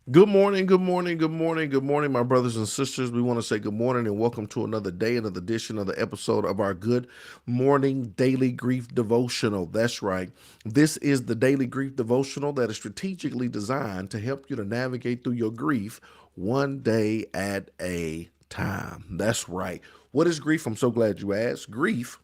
Good morning, good morning, good morning, good morning, my brothers and sisters. We want to say good morning and welcome to another day, another edition of the episode of our Good Morning Daily Grief Devotional. That's right. This is the Daily Grief Devotional that is strategically designed to help you to navigate through your grief one day at a time. That's right. What is grief? I'm so glad you asked. Grief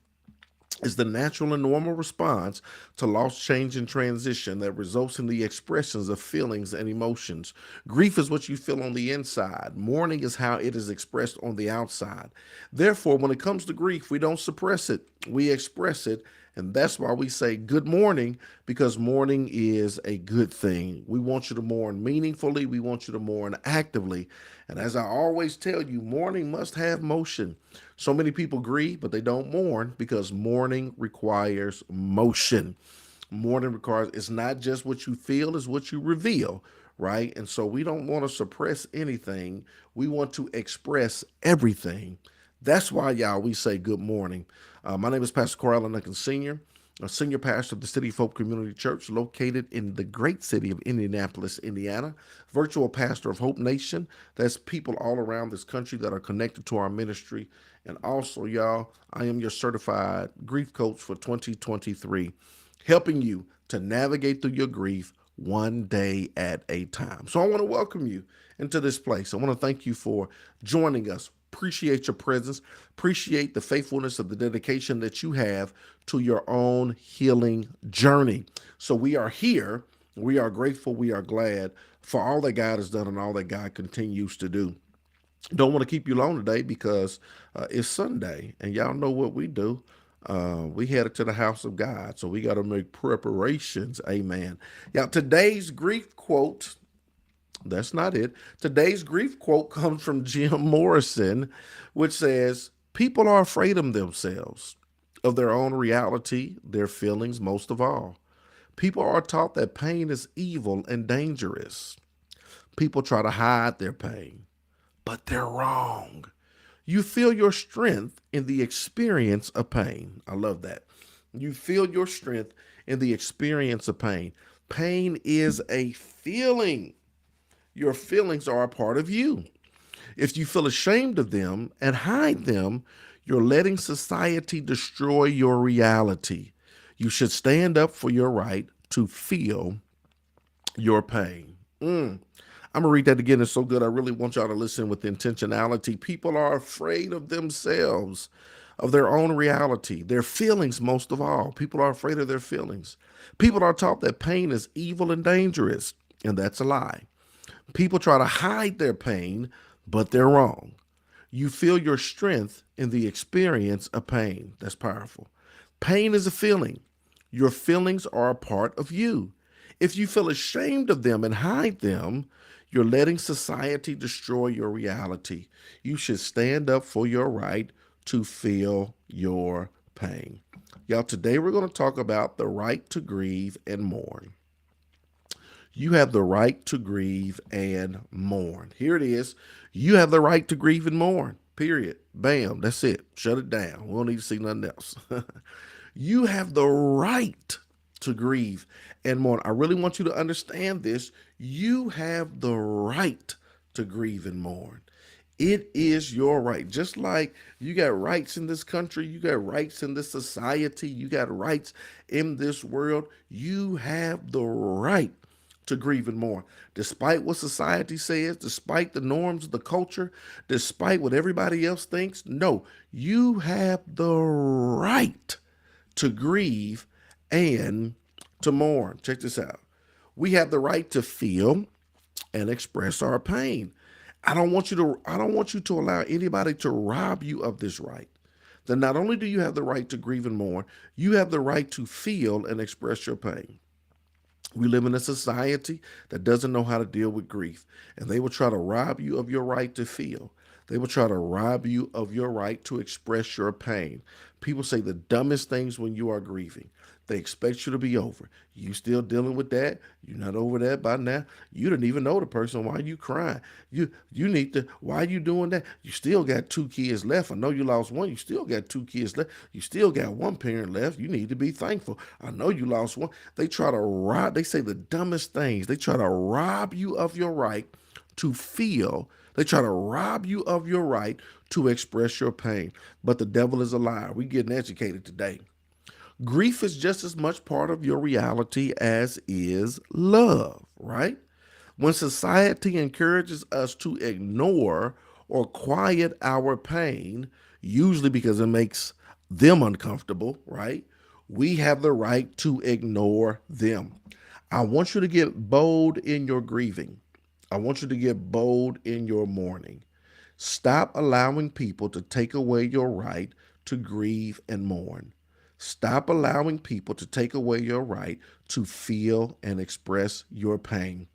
is the natural and normal response to loss, change, and transition that results in the expressions of feelings and emotions. Grief is what you feel on the inside. Mourning is how it is expressed on the outside. Therefore, when it comes to grief, we don't suppress it, we express it. And that's why we say good morning, because mourning is a good thing. We want you to mourn meaningfully. We want you to mourn actively. And as I always tell you, mourning must have motion. So many people grieve, but they don't mourn because mourning requires motion. Mourning requires, it's not just what you feel, it's what you reveal, right? And so we don't want to suppress anything. We want to express everything. That's why, y'all, we say good morning. My name is Pastor Corral Duncan Sr., a senior pastor of the City of Hope Community Church located in the great city of Indianapolis, Indiana, virtual pastor of Hope Nation. That's people all around this country that are connected to our ministry. And also, y'all, I am your certified grief coach for 2023, helping you to navigate through your grief one day at a time. So I want to welcome you into this place. I want to thank you for joining us. Appreciate your presence. Appreciate the faithfulness of the dedication that you have to your own healing journey. So we are here. We are grateful. We are glad for all that God has done and all that God continues to do. Don't want to keep you long today because it's Sunday, and y'all know what we do. We headed to the house of God, so we got to make preparations. Amen. Now, today's grief quote, that's not it. Today's grief quote comes from Jim Morrison, which says, people are afraid of themselves, of their own reality, their feelings, most of all. People are taught that pain is evil and dangerous. People try to hide their pain, but they're wrong. You feel your strength in the experience of pain. I love that. You feel your strength in the experience of pain. Pain is a feeling. Your feelings are a part of you. If you feel ashamed of them and hide them, you're letting society destroy your reality. You should stand up for your right to feel your pain. I'm going to read that again. It's so good. I really want y'all to listen with intentionality. People are afraid of themselves, of their own reality, their feelings, most of all. People are afraid of their feelings. People are taught that pain is evil and dangerous, and that's a lie. People try to hide their pain, but they're wrong. You feel your strength in the experience of pain. That's powerful. Pain is a feeling. Your feelings are a part of you. If you feel ashamed of them and hide them, you're letting society destroy your reality. You should stand up for your right to feel your pain. Y'all, today we're going to talk about the right to grieve and mourn. You have the right to grieve and mourn. Here it is. You have the right to grieve and mourn. Period. Bam. That's it. Shut it down. We don't need to see nothing else. You have the right to grieve and mourn. I really want you to understand this. You have the right to grieve and mourn. It is your right. Just like you got rights in this country, you got rights in this society, you got rights in this world, you have the right to grieve and mourn. Despite what society says, despite the norms of the culture, despite what everybody else thinks, no, you have the right to grieve and to mourn. Check this out. We have the right to feel and express our pain. I don't want you to allow anybody to rob you of this right. Then not only do you have the right to grieve and mourn, you have the right to feel and express your pain. We live in a society that doesn't know how to deal with grief, and they will try to rob you of your right to feel. They will try to rob you of your right to express your pain. People say the dumbest things when you are grieving. They expect you to be over. You still dealing with that? You're not over that by now. You didn't even know the person. Why you crying? You need to. Why you doing that? You still got two kids left. I know you lost one. You still got two kids left. You still got one parent left. You need to be thankful. I know you lost one. They try to rob. They say the dumbest things. They try to rob you of your right to feel. They try to rob you of your right to express your pain. But the devil is a liar. We getting educated today. Grief is just as much part of your reality as is love, right? When society encourages us to ignore or quiet our pain, usually because it makes them uncomfortable, right? We have the right to ignore them. I want you to get bold in your grieving. I want you to get bold in your mourning. Stop allowing people to take away your right to grieve and mourn. Stop allowing people to take away your right to feel and express your pain.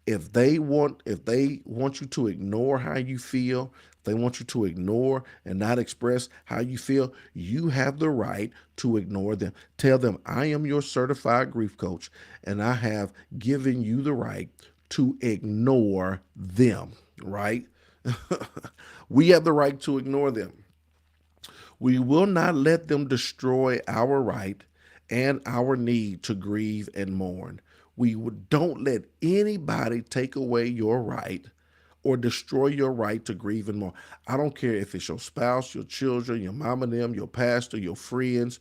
If they want you to ignore how you feel, if they want you to ignore and not express how you feel, you have the right to ignore them. Tell them, I am your certified grief coach, and I have given you the right to ignore them, right? We have the right to ignore them. We will not let them destroy our right and our need to grieve and mourn. Don't let anybody take away your right or destroy your right to grieve and mourn. I don't care if it's your spouse, your children, your mom and them, your pastor, your friends.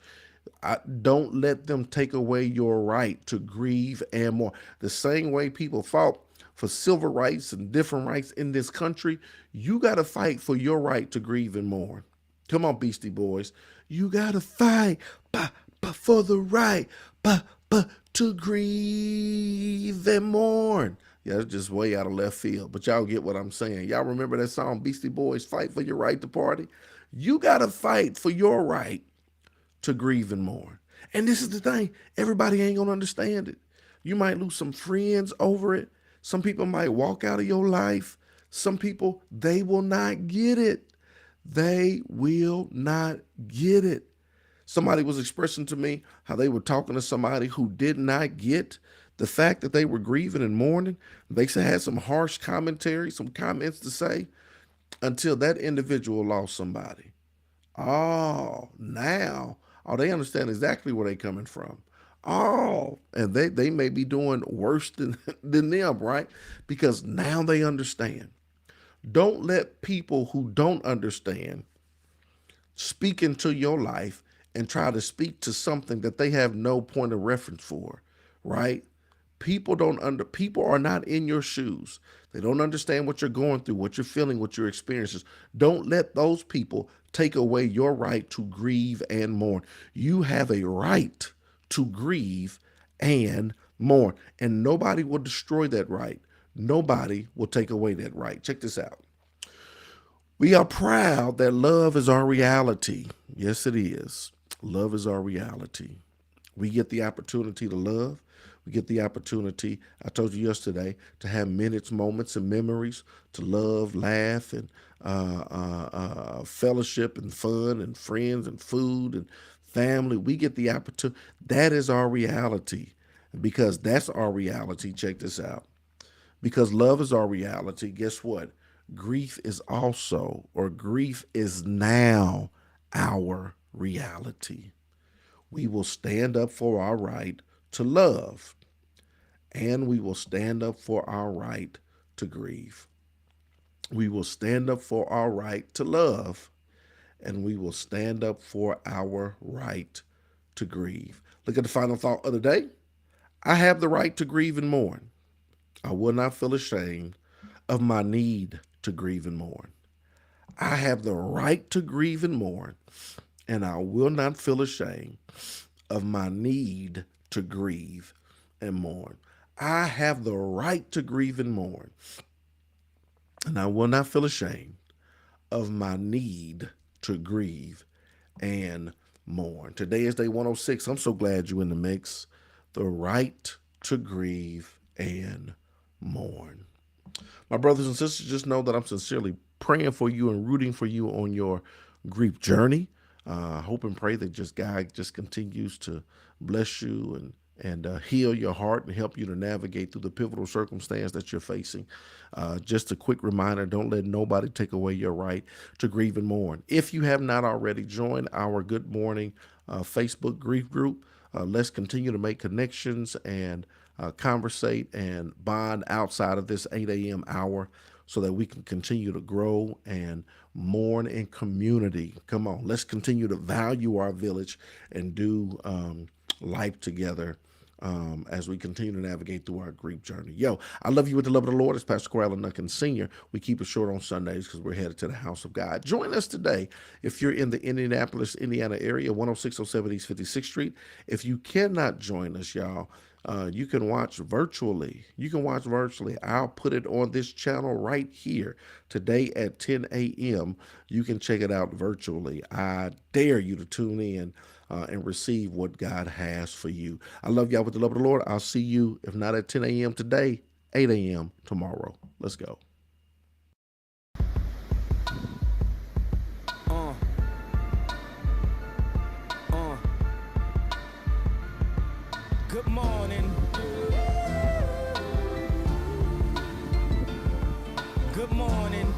Don't let them take away your right to grieve and mourn. The same way people fought for civil rights and different rights in this country, you got to fight for your right to grieve and mourn. Come on, Beastie Boys. You got to fight for the right to grieve and mourn. Yeah, it's just way out of left field, but y'all get what I'm saying. Y'all remember that song, Beastie Boys, Fight for Your Right to Party? You got to fight for your right to grieve and mourn. And this is the thing, everybody ain't going to understand it. You might lose some friends over it. Some people might walk out of your life. Some people, they will not get it. They will not get it. Somebody was expressing to me how they were talking to somebody who did not get the fact that they were grieving and mourning. They had some harsh commentary, some comments to say until that individual lost somebody. Oh, now, they understand exactly where they're coming from. Oh, and they may be doing worse than them, right? Because now they understand. Don't let people who don't understand speak into your life and try to speak to something that they have no point of reference for, right? People are not in your shoes. They don't understand what you're going through, what you're feeling, what your experiences. Don't let those people take away your right to grieve and mourn. You have a right to grieve and mourn, and nobody will destroy that right. Nobody will take away that right. Check this out. We are proud that love is our reality. Yes, it is. Love is our reality. We get the opportunity to love. We get the opportunity, I told you yesterday, to have minutes, moments, and memories, to love, laugh, and fellowship, and fun, and friends, and food, and family. We get the opportunity. That is our reality. Because that's our reality, check this out. Because love is our reality, guess what? Grief is also, or grief is now our reality. We will stand up for our right to love, and we will stand up for our right to grieve. We will stand up for our right to love, and we will stand up for our right to grieve. Look at the final thought of the day. I have the right to grieve and mourn. I will not feel ashamed of my need to grieve and mourn. I have the right to grieve and mourn, and I will not feel ashamed of my need to grieve and mourn. I have the right to grieve and mourn, and I will not feel ashamed of my need to grieve and mourn. Today is day 106. I'm so glad you're in the mix. The right to grieve and mourn. My brothers and sisters, just know that I'm sincerely praying for you and rooting for you on your grief journey. Hope and pray that just God just continues to bless you and heal your heart and help you to navigate through the pivotal circumstance that you're facing. Just a quick reminder, don't let nobody take away your right to grieve and mourn. If you have not already joined our Good Morning Facebook grief group, let's continue to make connections and conversate and bond outside of this 8 a.m. hour so that we can continue to grow and mourn in community. Come on, let's continue to value our village and do life together as we continue to navigate through our grief journey. Yo, I love you with the love of the Lord. It's Pastor Corral Nuckins Sr. We keep it short on Sundays because we're headed to the house of God. Join us today if you're in the Indianapolis, Indiana area, 10607 East 56th Street. If you cannot join us, y'all, you can watch virtually. You can watch virtually. I'll put it on this channel right here today at 10 a.m. You can check it out virtually. I dare you to tune in and receive what God has for you. I love y'all with the love of the Lord. I'll see you, if not at 10 a.m. today, 8 a.m. tomorrow. Let's go. Good morning. Good morning.